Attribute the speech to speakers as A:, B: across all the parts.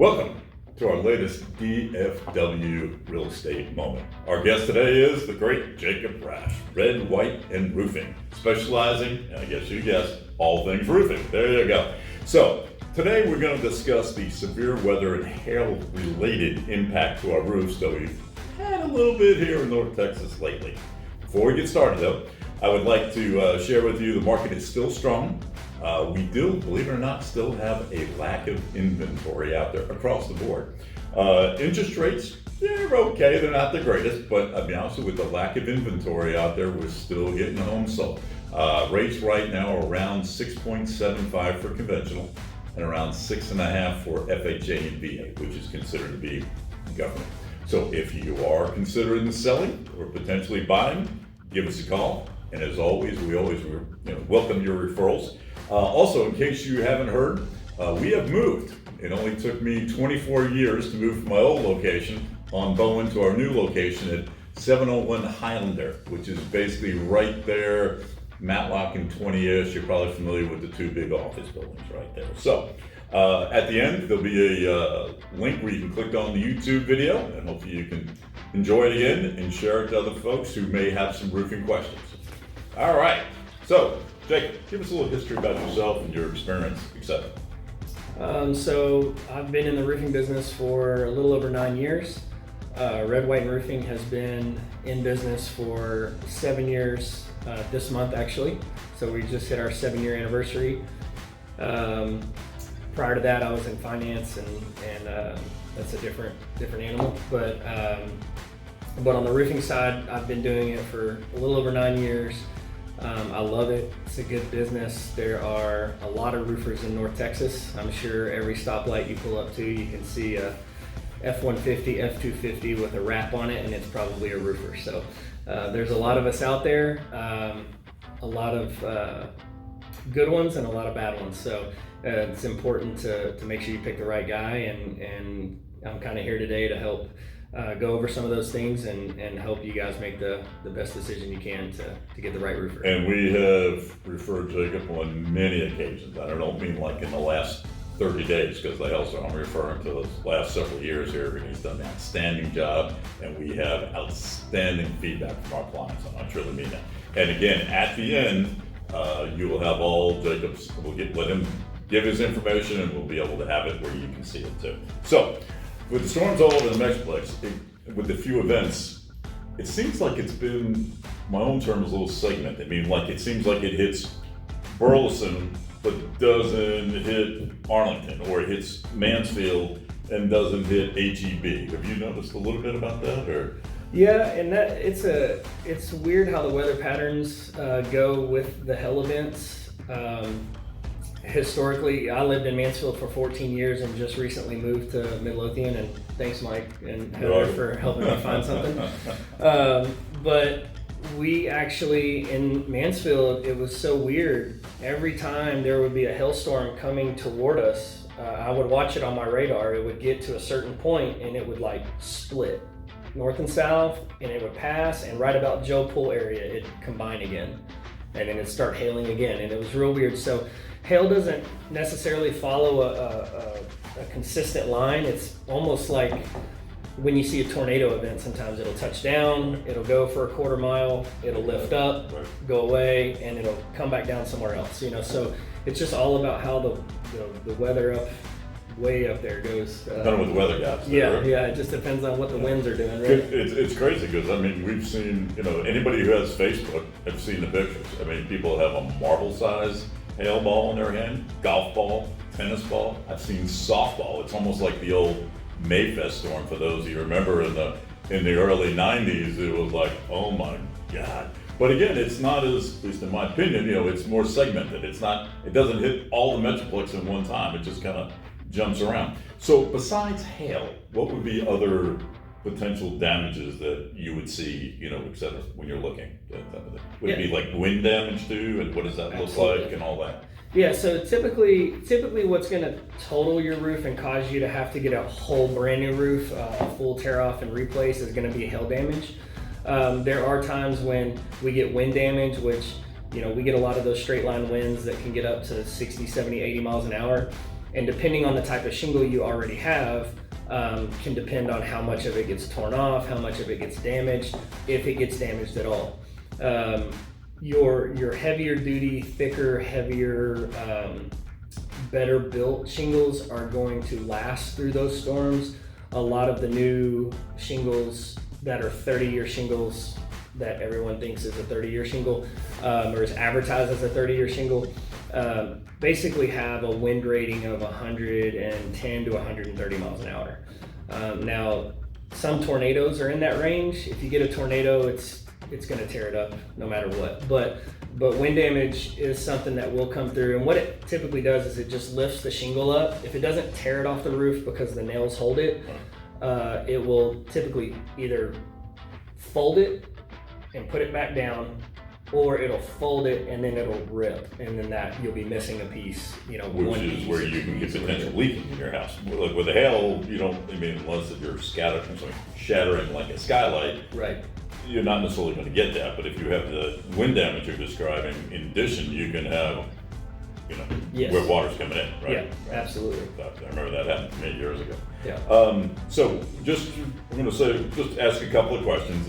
A: Welcome to our latest DFW Real Estate Moment. Our guest today is the great Jacob Rash, Red, White, and Roofing, specializing, I guess you guessed, all things roofing. There you go. So today we're going to discuss the severe weather and hail-related impact to our roofs that we've had a little bit here in North Texas lately. Before we get started though, I would like to share with you the market is still strong. We do, believe it or not, still have a lack of inventory out there across the board. Interest rates, they're okay, they're not the greatest, but I'll be honest with you, with the lack of inventory out there, we're still getting homes sold. Rates right now are around 6.75 for conventional and around 6.5 for FHA and VA, which is considered to be government. So if you are considering selling or potentially buying, give us a call. And as always, we always welcome your referrals. Also, in case you haven't heard, we have moved. It only took me 24 years to move from my old location on Bowen to our new location at 701 Highlander, which is basically right there, Matlock and 20-ish. You're probably familiar with the two big office buildings right there. So at the end, there'll be a link where you can click on the YouTube video, and hopefully you can enjoy it again and share it to other folks who may have some roofing questions. All right, so Jacob, give us a little history about yourself and your experience, etc.
B: So I've been in the roofing business for a little over 9 years. Red, White, and Roofing has been in business for 7 years this month, actually. So we just hit our 7-year anniversary. Prior to that, I was in finance, and that's a different animal. But on the roofing side, I've been doing it for a little over 9 years. I love it. It's a good business. There are a lot of roofers in North Texas. I'm sure every stoplight you pull up to, you can see a F-150, F-250 with a wrap on it, and it's probably a roofer. So there's a lot of us out there, a lot of good ones and a lot of bad ones. So it's important to make sure you pick the right guy, and I'm kind of here today to help go over some of those things and help you guys make the best decision you can to get the right roofer.
A: And we have referred Jacob on many occasions. I don't mean like in the last 30 days, because I'm referring to those last several years here, and he's done an outstanding job, and we have outstanding feedback from our clients, and I truly mean that. And again, at the end, you will have all Jacob's, let him give his information, and we'll be able to have it where you can see it too. So, with the storms all over the Metroplex, with the few events, it seems like it's been, my own term is a little segmented. I mean, like it seems like it hits Burleson, but doesn't hit Arlington, or it hits Mansfield and doesn't hit HEB. Have you noticed a little bit about that, or?
B: Yeah, and that it's weird how the weather patterns go with the hail events. Historically, I lived in Mansfield for 14 years and just recently moved to Midlothian, and thanks Mike and Heather for helping me find something. But we actually, in Mansfield, it was so weird. Every time there would be a hailstorm coming toward us, I would watch it on my radar. It would get to a certain point and it would like split north and south, and it would pass, and right about Joe Pool area, it'd combine again. And then it'd start hailing again, and it was real weird. So hail doesn't necessarily follow a consistent line. It's almost like when you see a tornado event, sometimes it'll touch down, it'll go for a quarter mile, it'll lift up, go away, and it'll come back down somewhere else. So it's just all about how the weather way up there goes.
A: Depending with the weather gaps.
B: Yeah, it just depends on what the winds are doing, right?
A: It's crazy because, I mean, we've seen, anybody who has Facebook have seen the pictures. I mean, people have a marble size hail ball in their hand, golf ball, tennis ball. I've seen softball. It's almost like the old Mayfest storm, for those of you remember in the early 90s. It was like, oh my God. But again, it's not at least in my opinion, it's more segmented. It doesn't hit all the Metroplex in one time. It just kind of jumps around. So besides hail, what would be other potential damages that you would see, et cetera, when you're looking? Would it be like wind damage too? And what does that look like and all that?
B: Yeah, so typically what's going to total your roof and cause you to have to get a whole brand new roof, a full tear off and replace, is going to be hail damage. There are times when we get wind damage, which, we get a lot of those straight line winds that can get up to 60, 70, 80 miles an hour. And depending on the type of shingle you already have, can depend on how much of it gets torn off, how much of it gets damaged, if it gets damaged at all. Your heavier duty, thicker, heavier, better built shingles are going to last through those storms. A lot of the new shingles that are 30-year shingles that everyone thinks is a 30-year shingle, or is advertised as a 30-year shingle, basically have a wind rating of 110 to 130 miles an hour. Now, some tornadoes are in that range. If you get a tornado, it's going to tear it up no matter what. But wind damage is something that will come through, and what it typically does is it just lifts the shingle up. If it doesn't tear it off the roof because the nails hold it, it will typically either fold it and put it back down, or it'll fold it and then it'll rip, and then that you'll be missing a piece,
A: which is where you can get potential leaking in your house. Like with the hail, you don't, unless you're shattering like a skylight,
B: right?
A: You're not necessarily going to get that, but if you have the wind damage you're describing, in addition, you can have,
B: yes,
A: where water's coming in, right?
B: Yeah, absolutely.
A: I remember that happened to me years ago.
B: Yeah.
A: So I'm going to just ask a couple of questions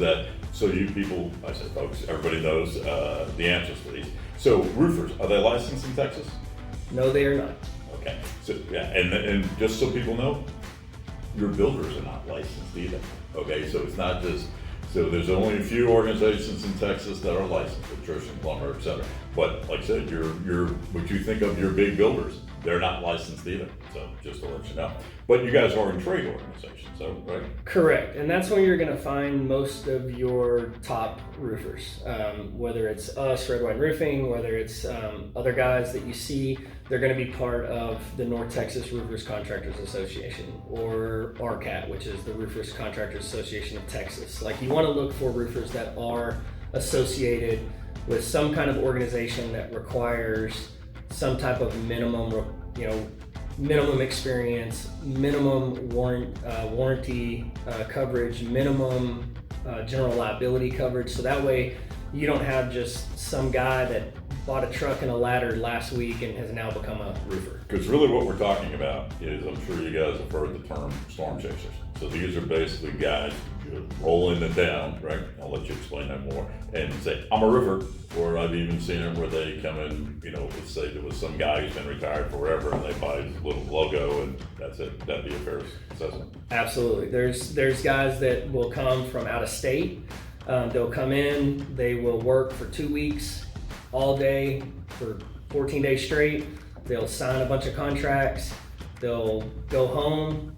A: so you people, I said folks, everybody knows the answers to these. So roofers, are they licensed in Texas?
B: No, they are not.
A: Okay. So yeah, and just so people know, your builders are not licensed either. Okay, so it's not just. So there's only a few organizations in Texas that are licensed, electrician, plumber, et cetera. But like I said, your what you think of your big builders, they're not licensed either. So just to let you know. But you guys are in trade organizations, so right?
B: Correct, and that's where you're going to find most of your top roofers. Whether it's us, Red White Roofing, whether it's other guys that you see, they're going to be part of the North Texas Roofers Contractors Association, or RCAT, which is the Roofers Contractors Association of Texas. Like, you want to look for roofers that are associated with some kind of organization that requires some type of minimum experience, minimum warranty coverage, minimum general liability coverage. So that way you don't have just some guy that bought a truck and a ladder last week and has now become a roofer.
A: Because really what we're talking about is, I'm sure you guys have heard the term storm chasers. So these are basically guys who roll into town, right? I'll let you explain that more, and say, I'm a roofer. Or I've even seen it where they come in, let's say there was some guy who's been retired forever and they buy his little logo and that's it. That'd be a fair assessment.
B: Absolutely. There's guys that will come from out of state. They'll come in, they will work for 2 weeks, all day for 14 days straight. They'll sign a bunch of contracts. They'll go home.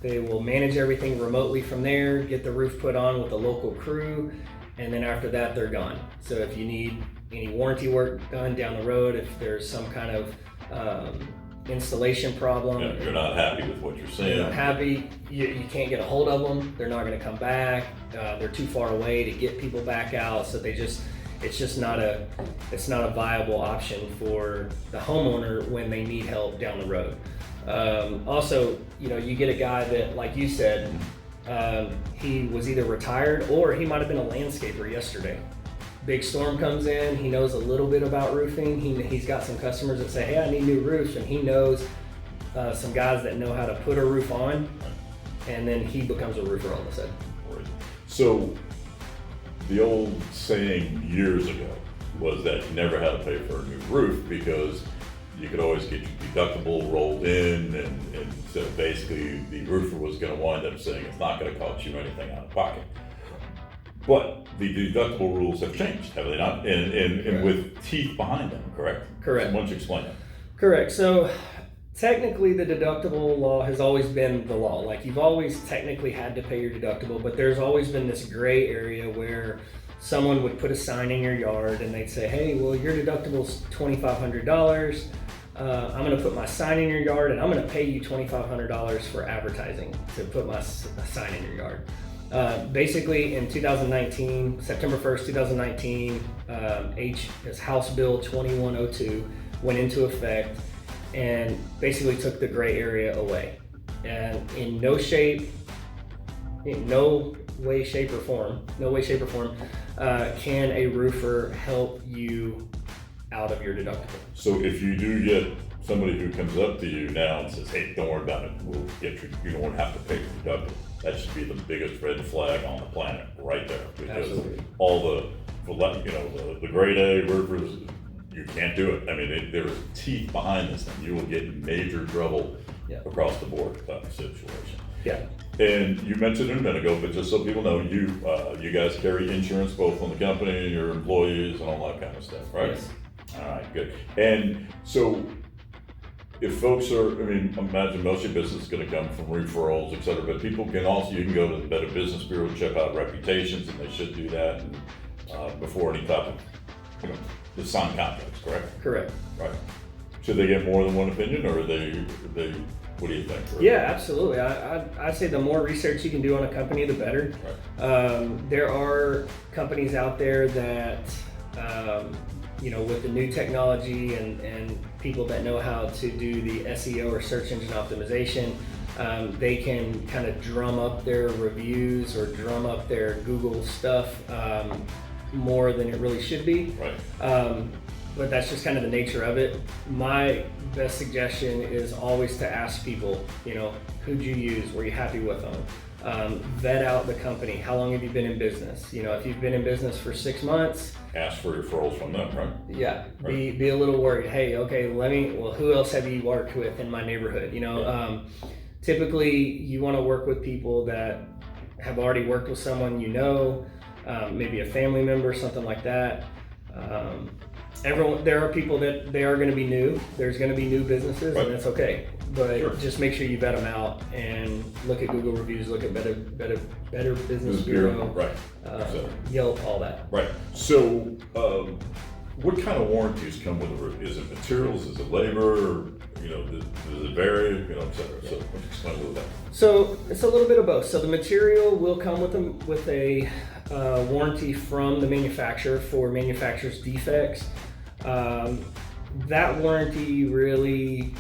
B: They will manage everything remotely from there, get the roof put on with a local crew, and then after that, they're gone. So if you need any warranty work done down the road, if there's some kind of installation problem.
A: Yeah, you're not happy with what you're seeing.
B: You're not happy, you can't get a hold of them, they're not gonna come back, they're too far away to get people back out, so it's just not a viable option for the homeowner when they need help down the road. Also, you get a guy that, like you said, he was either retired or he might have been a landscaper yesterday. Big storm comes in, he knows a little bit about roofing, he's got some customers that say, hey, I need new roofs, and he knows some guys that know how to put a roof on, and then he becomes a roofer all of a sudden.
A: So the old saying years ago was that you never had to pay for a new roof because you could always get your deductible rolled in, and so basically the roofer was going to wind up saying it's not going to cost you anything out of pocket. But the deductible rules have changed, have they not? And with teeth behind them, correct?
B: Correct.
A: So why don't you explain that?
B: Correct. So technically the deductible law has always been the law. Like, you've always technically had to pay your deductible, but there's always been this gray area where someone would put a sign in your yard and they'd say, hey, well, your deductible's $2,500. I'm going to put my sign in your yard and I'm going to pay you $2,500 for advertising to put my sign in your yard. Basically in 2019, September 1st, 2019, House Bill 2102 went into effect and basically took the gray area away. And in no way, shape, or form, can a roofer help you out of your deductible.
A: So if you do get somebody who comes up to you now and says, hey, don't worry about it, we'll get you don't have to pay your deductible. That should be the biggest red flag on the planet right there. Because
B: Absolutely.
A: all the grade A roofers, you can't do it. I mean, there's teeth behind this thing. You will get in major trouble across the board type of situation.
B: Yeah.
A: And you mentioned it a minute ago, but just so people know, you guys carry insurance both on the company, your employees, and all that kind of stuff, right?
B: Yes.
A: All right, good. And so, if folks imagine most of your business is going to come from referrals, et cetera, but people can also, you can go to the Better Business Bureau, check out reputations, and they should do that before any type of, to sign contracts, correct?
B: Correct.
A: Right. Should they get more than one opinion, or are they what do you think?
B: Yeah, absolutely. I'd say the more research you can do on a company, the better. Right. There are companies out there that, with the new technology and people that know how to do the SEO or search engine optimization, they can kind of drum up their reviews or drum up their Google stuff more than it really should be.
A: Right.
B: But that's just kind of the nature of it. My best suggestion is always to ask people, who'd you use? Were you happy with them? Vet out the company. How long have you been in business? If you've been in business for 6 months,
A: ask for referrals from them, right?
B: Yeah. Right. Be a little worried. Hey, okay, who else have you worked with in my neighborhood?
A: Right.
B: Typically you want to work with people that have already worked with someone, maybe a family member, something like that. There are people that they are going to be new. There's going to be new businesses, right. And that's okay. But just make sure you vet them out and look at Google reviews, look at Better Business Bureau,
A: right?
B: Yelp, all that.
A: Right. So, what kind of warranties come with a roof? Is it materials? Is it labor? Does it vary? Et cetera. So, explain a little bit.
B: So it's a little bit of both. So the material will come with a warranty from the manufacturer for manufacturer's defects. That warranty really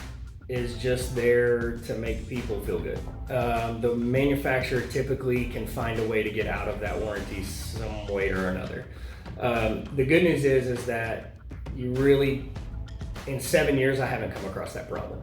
B: is just there to make people feel good. The manufacturer typically can find a way to get out of that warranty some way or another. The good news is that you really, in 7 years, I haven't come across that problem.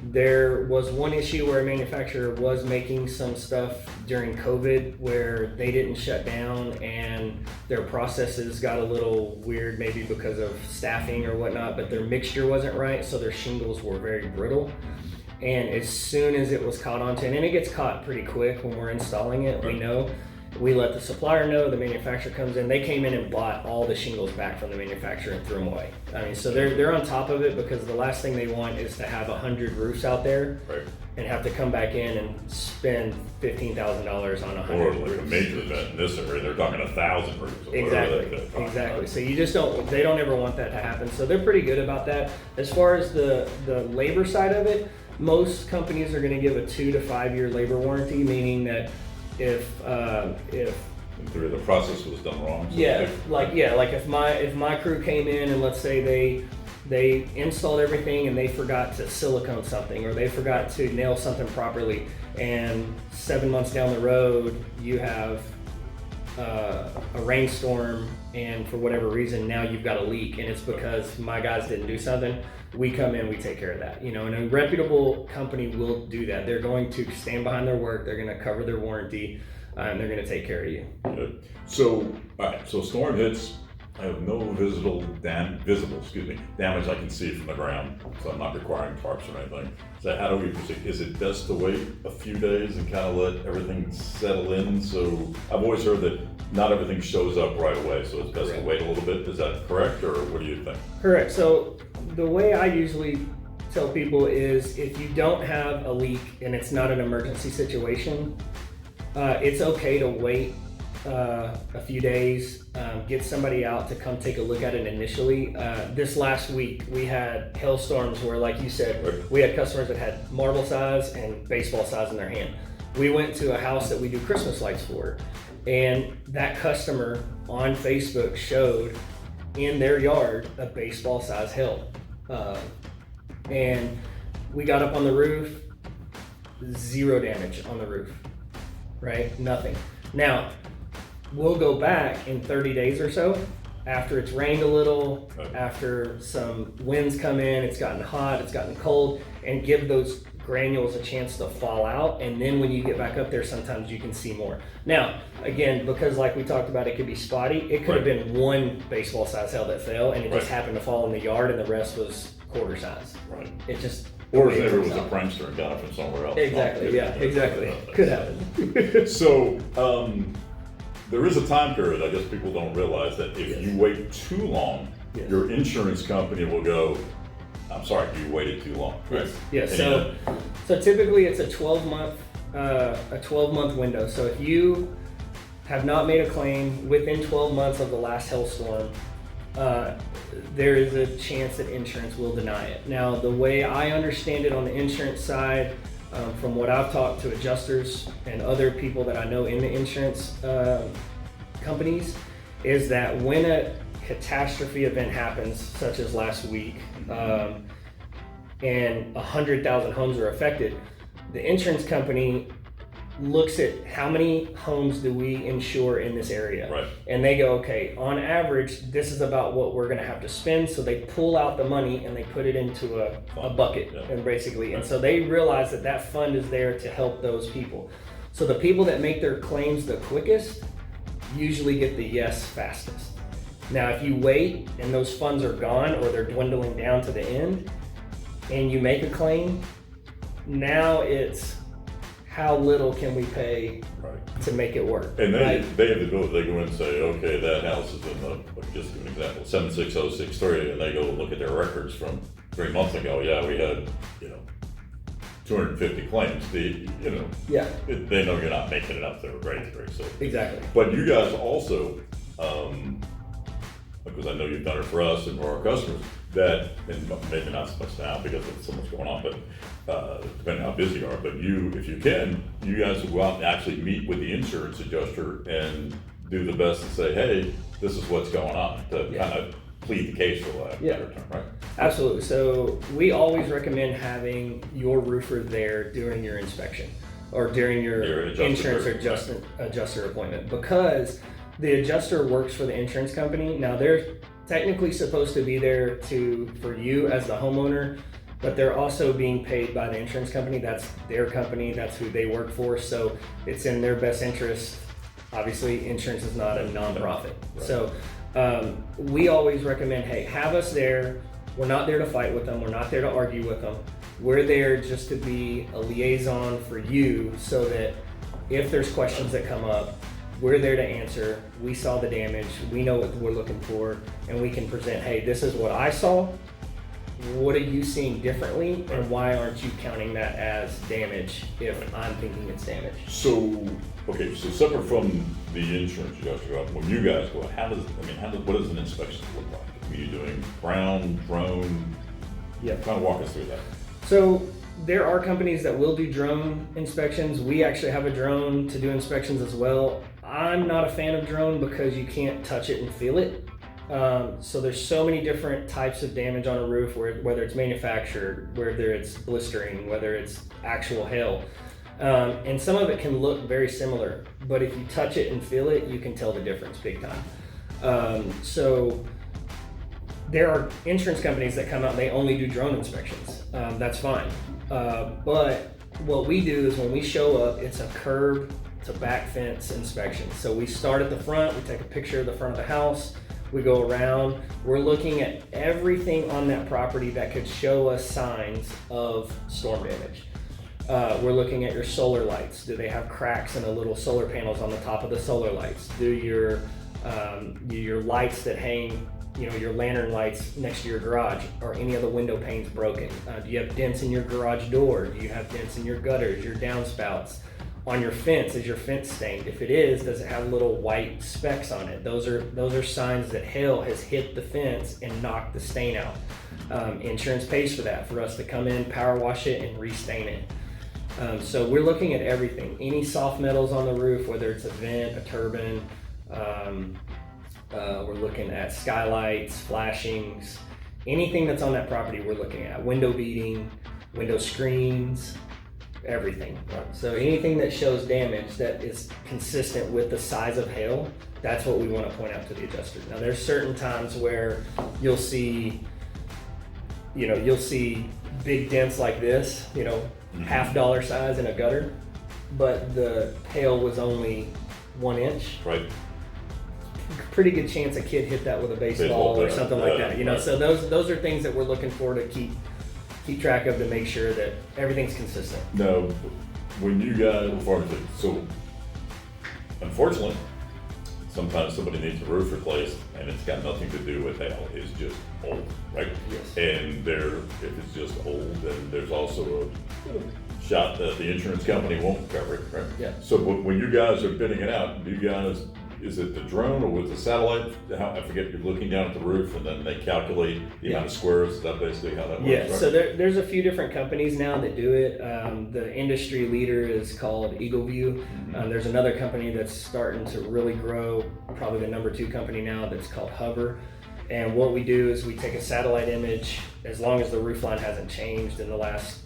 B: There was one issue where a manufacturer was making some stuff during COVID where they didn't shut down and their processes got a little weird, maybe because of staffing or whatnot, but their mixture wasn't right, so their shingles were very brittle. And as soon as it was caught onto, and it gets caught pretty quick when we're installing it, we let the supplier know, the manufacturer comes in, they came in and bought all the shingles back from the manufacturer and threw them away. So they're on top of it, because the last thing they want is to have 100 roofs out there and have to come back in and spend $15,000 on 100
A: or
B: roofs.
A: Like a major event in this area, they're talking 1,000 roofs.
B: Exactly. So they don't ever want that to happen. So they're pretty good about that. As far as the labor side of it, most companies are going to give a 2 to 5 year labor warranty, meaning that if
A: the process was done wrong. So
B: if my crew came in and let's say they installed everything and they forgot to silicone something or they forgot to nail something properly, and 7 months down the road you have a rainstorm and for whatever reason now you've got a leak and it's because my guys didn't do something, we come in, we take care of that. And a reputable company will do that. They're going to stand behind their work, they're going to cover their warranty, and they're going to take care of you.
A: Good. So, all right, so storm hits, I have no visible damage I can see from the ground, so I'm not requiring tarps or anything. So how do we proceed? Is it best to wait a few days and kind of let everything settle in? So I've always heard that not everything shows up right away, so it's best to wait a little bit. Is that correct, or what do you think?
B: Correct. So the way I usually tell people is if you don't have a leak and it's not an emergency situation, it's okay to wait a few days, get somebody out to come take a look at it initially. This last week we had hailstorms where, like you said, we had customers that had marble size and baseball size in their hand. We went to a house that we do Christmas lights for, and that customer on Facebook showed in their yard a baseball size hail. And we got up on the roof, 0 damage on the roof, right? Nothing. Now, we'll go back in 30 days or so after it's rained a little,
A: Right.
B: after some winds come in, it's gotten hot, it's gotten cold, and give those granules a chance to fall out. And then when you get back up there, sometimes you can see more. Now, again, because like we talked about, it could be spotty. It could have
A: Right.
B: been one baseball size hail that fell, and it just
A: Right.
B: happened to fall in the yard, and the rest was quarter size.
A: Right.
B: It just.
A: Or
B: it
A: if there was
B: works
A: a
B: out.
A: prankster and got it from somewhere else.
B: Exactly, yeah, exactly. Could happen.
A: So, there is a time period, I guess people don't realize, that if
B: Yes.
A: you wait too long,
B: Yes.
A: your insurance company will go, I'm sorry, you waited too long. Right?
B: Yeah, so typically it's a 12-month window. So if you have not made a claim within 12 months of the last hailstorm, there is a chance that insurance will deny it. Now, the way I understand it on the insurance side, from what I've talked to adjusters and other people that I know in the insurance companies, is that when a catastrophe event happens, such as last week, and 100,000 homes are affected, the insurance company looks at how many homes do we insure in this area.
A: Right.
B: And they go, okay, on average, this is about what we're gonna have to spend. So they pull out the money and they put it into a bucket,
A: Yeah.
B: and basically, and so they realize that that fund is there to help those people. So the people that make their claims the quickest usually get the yes fastest. Now, if you wait and those funds are gone or they're dwindling down to the end and you make a claim, now it's how little can we pay
A: Right.
B: to make it work.
A: And they
B: right?
A: have the ability, they go in and say, okay, that house is in the, just give an example, 76063, and they go look at their records from 3 months ago. Yeah, we had, 250 claims.
B: Yeah,
A: They know you're not making it up there, right? So,
B: exactly.
A: but you guys also, because I know you've done it for us and for our customers, that, and maybe not so much now because of so much going on, but depending on how busy you are, but if you can, you guys will go out and actually meet with the insurance adjuster and do the best to say, hey, this is what's going on, to
B: Yeah.
A: kind of plead the case, for lack of a better term, right?
B: Absolutely. So we always recommend having your roofer there during your inspection or during your insurance adjuster appointment, because the adjuster works for the insurance company. Now, they're technically supposed to be there for you as the homeowner, but they're also being paid by the insurance company. That's their company, that's who they work for, so it's in their best interest. Obviously, insurance is not a nonprofit.
A: Right.
B: So we always recommend, hey, have us there. We're not there to fight with them, we're not there to argue with them. We're there just to be a liaison for you, so that if there's questions that come up, we're there to answer. We saw the damage, we know what we're looking for, and we can present, hey, this is what I saw. What are you seeing differently, and why aren't you counting that as damage if I'm thinking it's damage?
A: So, okay, so separate from the insurance adjuster, when you guys go, what does an inspection look like? Are you doing ground, drone?
B: Yeah.
A: Kind of walk us through that.
B: So there are companies that will do drone inspections. We actually have a drone to do inspections as well. I'm not a fan of drone because you can't touch it and feel it. So there's so many different types of damage on a roof, whether it's manufactured, whether it's blistering, whether it's actual hail. And some of it can look very similar, but if you touch it and feel it, you can tell the difference big time. So there are insurance companies that come out and they only do drone inspections. That's fine. But what we do is when we show up, it's a curb to back fence inspection. So we start at the front, we take a picture of the front of the house, we go around, we're looking at everything on that property that could show us signs of storm damage. We're looking at your solar lights. Do they have cracks in the little solar panels on the top of the solar lights? Do your lights that hang, your lantern lights next to your garage, are any of the window panes broken? Do you have dents in your garage door? Do you have dents in your gutters, your downspouts? On your fence, is your fence stained? If it is, does it have little white specks on it? Those are signs that hail has hit the fence and knocked the stain out. Insurance pays for that, for us to come in, power wash it, and restain it. So we're looking at everything. Any soft metals on the roof, whether it's a vent, a turbine. We're looking at skylights, flashings, anything that's on that property we're looking at. Window beading, window screens. everything. So anything that shows damage that is consistent with the size of hail, that's what we want to point out to the adjuster. Now there's certain times where you'll see big dents like this, $50 size in a gutter, but the hail was only 1 inch.
A: Right.
B: Pretty good chance a kid hit that with a baseball or something like that.
A: Right.
B: So those are things that we're looking for to keep track of, to make sure that everything's consistent.
A: Now, when you guys, so unfortunately, sometimes somebody needs a roof replaced and it's got nothing to do with hail, it's just old, right?
B: Yes.
A: And if it's just old, then there's also a shot that the insurance company won't cover it, right?
B: Yeah.
A: So when you guys are bidding it out, is it the drone or with the satellite? I forget, you're looking down at the roof and then they calculate the amount of squares. Is that basically how that works?
B: Yeah,
A: right?
B: so there's a few different companies now that do it. The industry leader is called EagleView.
A: Mm-hmm.
B: There's another company that's starting to really grow, probably the number 2 company now, that's called Hover. And what we do is we take a satellite image, as long as the roof line hasn't changed in the last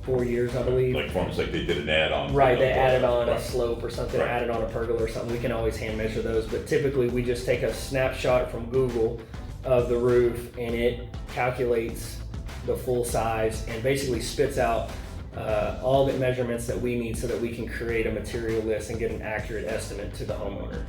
B: 4 years, I believe.
A: Like almost like they did an add-on.
B: Right, they added on a slope or something,
A: Right.
B: added on a pergola or something. We can always hand measure those, but typically we just take a snapshot from Google of the roof, and it calculates the full size and basically spits out all the measurements that we need so that we can create a material list and get an accurate estimate to the homeowner.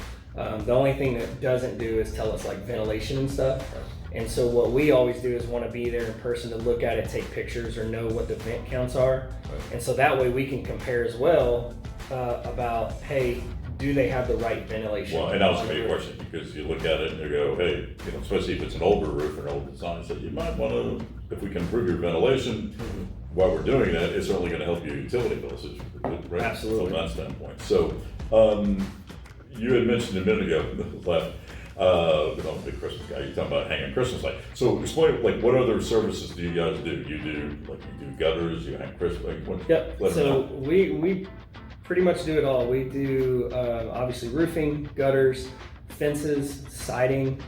B: The only thing that doesn't do is tell us like ventilation and stuff. And so what we always do is want to be there in person to look at it, take pictures, or know what the vent counts are. And so that way we can compare as well about, hey, do they have the right ventilation?
A: Well, and that was a big question, because you look at it and you go, hey, especially if it's an older roof or an old design, so you might want to, if we can improve your ventilation, while we're doing that, it's certainly going to help your utility bills, right?
B: Absolutely.
A: From that standpoint. So, you had mentioned a minute ago, I'm a big Christmas guy. You're talking about hanging Christmas lights. So explain, what other services do you guys do? You do gutters, you hang Christmas,
B: Yep. So we pretty much do it all. We do obviously roofing, gutters, fences, siding.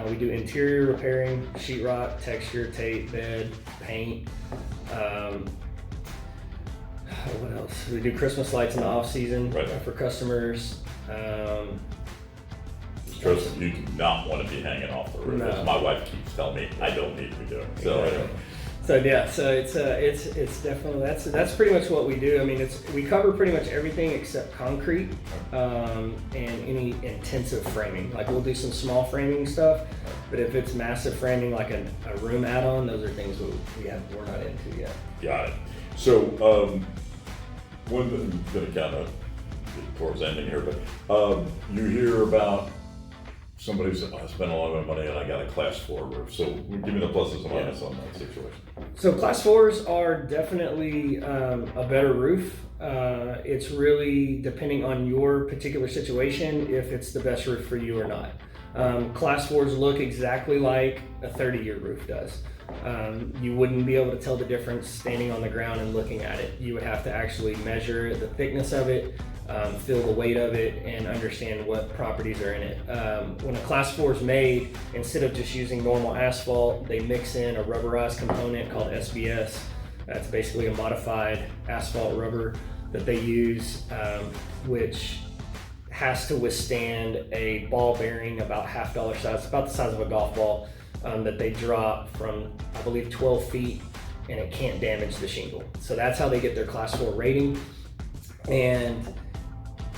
B: We do interior repairing, sheetrock, texture, tape, bed, paint. What else? We do Christmas lights in the off season for customers.
A: Trust me, you do not want to be hanging off the roof.
B: No.
A: My wife keeps telling me I don't need to be doing it.
B: So it's definitely that's pretty much what we do. I mean, we cover pretty much everything except concrete and any intensive framing. Like we'll do some small framing stuff, but if it's massive framing like a room add-on, those are things we're not into yet.
A: Got it. So one thing, I'm going to kind of get towards the ending here, but you hear about somebody said, I spent a lot of money and I got a class 4 roof. So give me the pluses and minuses on that situation.
B: So class 4s are definitely a better roof. It's really depending on your particular situation if it's the best roof for you or not. Class 4s look exactly like a 30-year roof does. You wouldn't be able to tell the difference standing on the ground and looking at it. You would have to actually measure the thickness of it, feel the weight of it, and understand what properties are in it. When a class 4 is made, instead of just using normal asphalt, they mix in a rubberized component called SBS. That's basically a modified asphalt rubber that they use, which has to withstand a ball bearing about $50 size, about the size of a golf ball, that they drop from, I believe, 12 feet, and it can't damage the shingle. So that's how they get their class 4 rating. And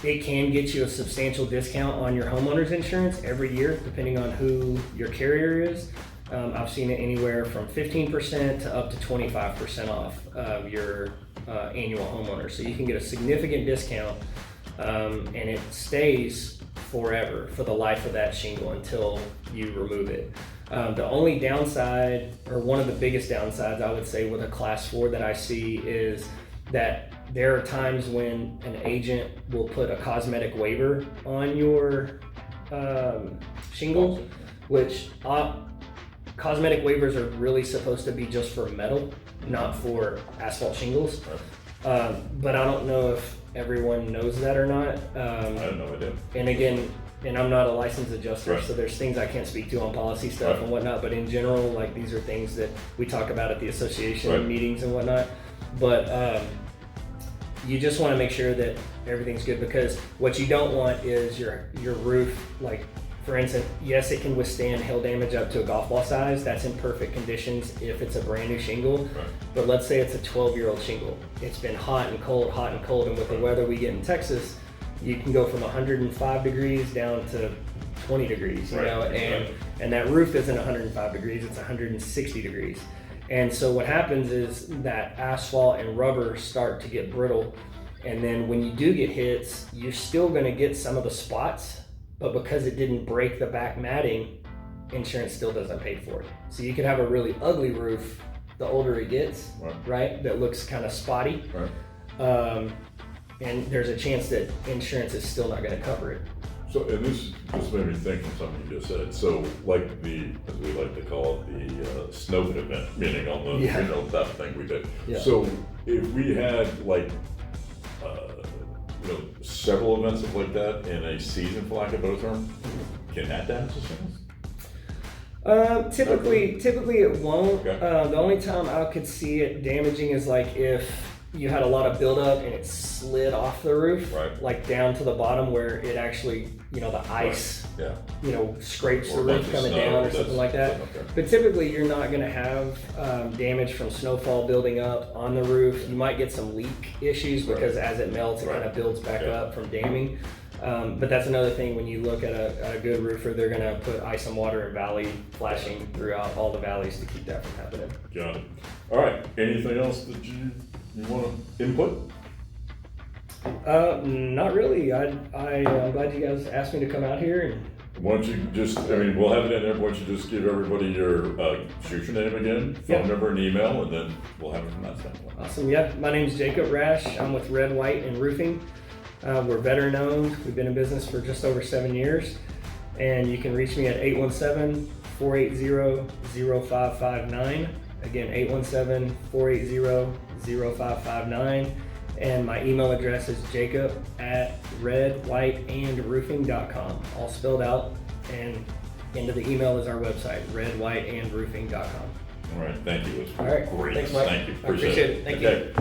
B: it can get you a substantial discount on your homeowner's insurance every year, depending on who your carrier is. I've seen it anywhere from 15% to up to 25% off of your annual homeowner. So you can get a significant discount, and it stays forever for the life of that shingle until you remove it. The only downside, or one of the biggest downsides I would say with a class 4 that I see, is that there are times when an agent will put a cosmetic waiver on your shingle, which cosmetic waivers are really supposed to be just for metal, not for asphalt shingles. But I don't know if everyone knows that or not.
A: I have no idea.
B: And again, and I'm not a licensed adjuster,
A: Right.
B: so there's things I can't speak to on policy stuff and whatnot, but in general, like, these are things that we talk about at the association meetings and whatnot. But you just want to make sure that everything's good, because what you don't want is your roof, like for instance, yes, it can withstand hail damage up to a golf ball size. That's in perfect conditions if it's a brand new shingle.
A: Right.
B: But let's say it's a 12-year-old shingle. It's been hot and cold, and with the weather we get in Texas, you can go from 105 degrees down to 20 degrees, you know, and that roof isn't 105 degrees, it's 160 degrees. And so what happens is that asphalt and rubber start to get brittle, and then when you do get hits, you're still going to get some of the spots, but because it didn't break the back matting, insurance still doesn't pay for it. So you could have a really ugly roof the older it gets, right? That looks kind of spotty. Right. And there's a chance that insurance is still not going to cover it.
A: So, and this just made me think of something you just said. So, like as we like to call it, the snow event, meaning on the, you know, that thing we did. Yeah. So, if we had like, you know, several events like that in a season, for lack of a better term, can that damage the shingles?
B: Typically it won't.
A: Okay.
B: The only time I could see it damaging is like if you had a lot of buildup and it slid off the roof, like down to the bottom where it actually, you know, the ice, you know, scrapes the roof coming down or something like that. But typically you're not going to have damage from snowfall building up on the roof. You might get some leak issues because as it melts, it kind of builds back up from damming. But that's another thing when you look at a good roofer, they're going to put ice and water and valley flashing throughout all the valleys to keep that from happening.
A: Got it. All right. Anything else that you want to input?
B: Not really. I'm glad you guys asked me to come out here. And
A: why don't you just, I mean, we'll have it in there. Why don't you just give everybody your, shoot your name again, phone number and email, and then we'll have it from that standpoint.
B: Awesome. Yeah. My name's Jacob Rash. I'm with Red, White, and Roofing. We're veteran owned. We've been in business for just over 7 years. And you can reach me at 817-480-0559. Again, 817-480-0559. And my email address is jacob@redwhiteandroofing.com. All spelled out. And into the email is our website, redwhiteandroofing.com.
A: All right. Thank you.
B: All right.
A: Great.
B: Thanks, Mike.
A: Thank you.
B: Appreciate it. Thank you.